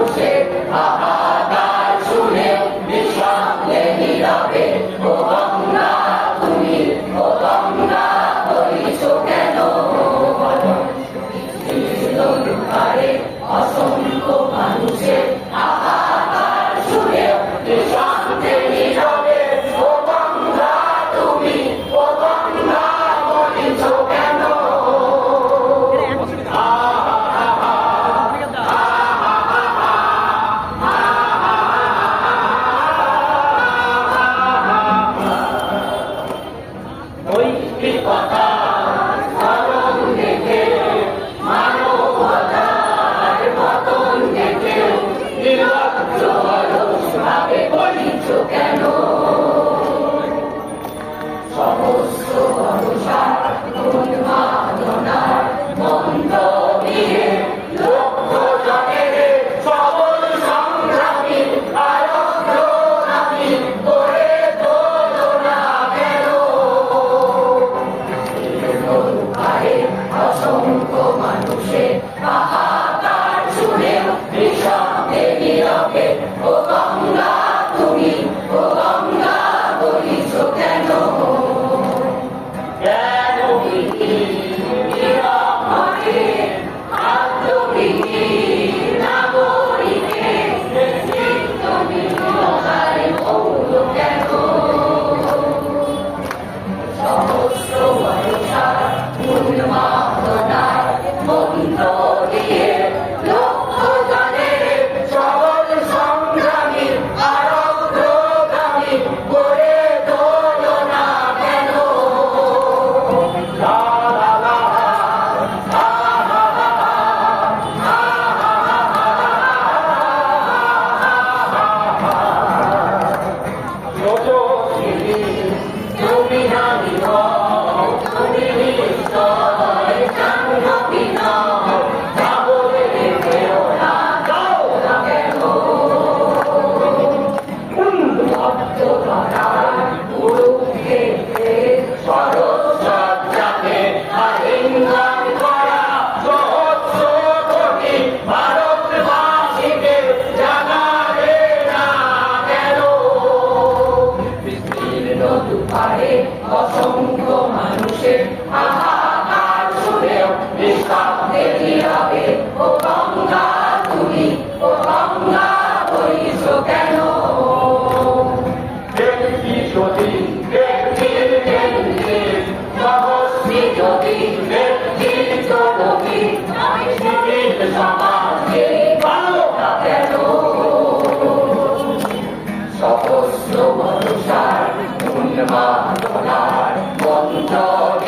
মানুষের হাহাকার শুনে নিঃশব্দে নীরবে ও গঙ্গা তুমি ও গঙ্গা বলিছ কেন দুঃখারে অসংখ্য মানুষের হাহাকার শুনে নিঃশব্দে নীরবে ও গঙ্গা তুমি ও গঙ্গা বলিছ কেন কেন সমস্ত অনুসার উন্মাদনার মন্দ দিয়ে লক্ষ জনের সবল সংগ্রামী আরোগ্যগামী করে তোলো না কেন দুঃখারে অসংখ্য মানুষের হাহাকার শুনে নিঃশব্দে নীরবে ও গঙ্গা তুমি ও গঙ্গা বলিছ কেন সমস্ত মানুষার উন্মাদনার মন্ত্র দিয়ে লক্ষ জনের সবল সংগ্রামী আরোগ্যগামী করে তোলো না কেন তুমি জানি তুমি নিশ্চয় জাহ্নবী নও যাবরে রেখেও না যাও না কেন ভক্তধারার কুরুক্ষেত্রে সরসজ্জাতে আলিঙ্গন করা সহস্র কোটি ভারতবাসীকে জানাবে না কেন বিস্তীর্ণ দুপারে অসংখ্য মানুষের হাহাকার শুনেও নিঃশব্দে নীরবে ও গঙ্গা তুমি ও গঙ্গা বলিছ কেন ব্যক্তি যদি ব্যক্তির কেন্দ্রে সমষ্টি যদি ব্যক্তির চলবি শিথিল সমাজে ভালো না কেন সমস্ত মানুষার উন্মাদনার মন্ত্র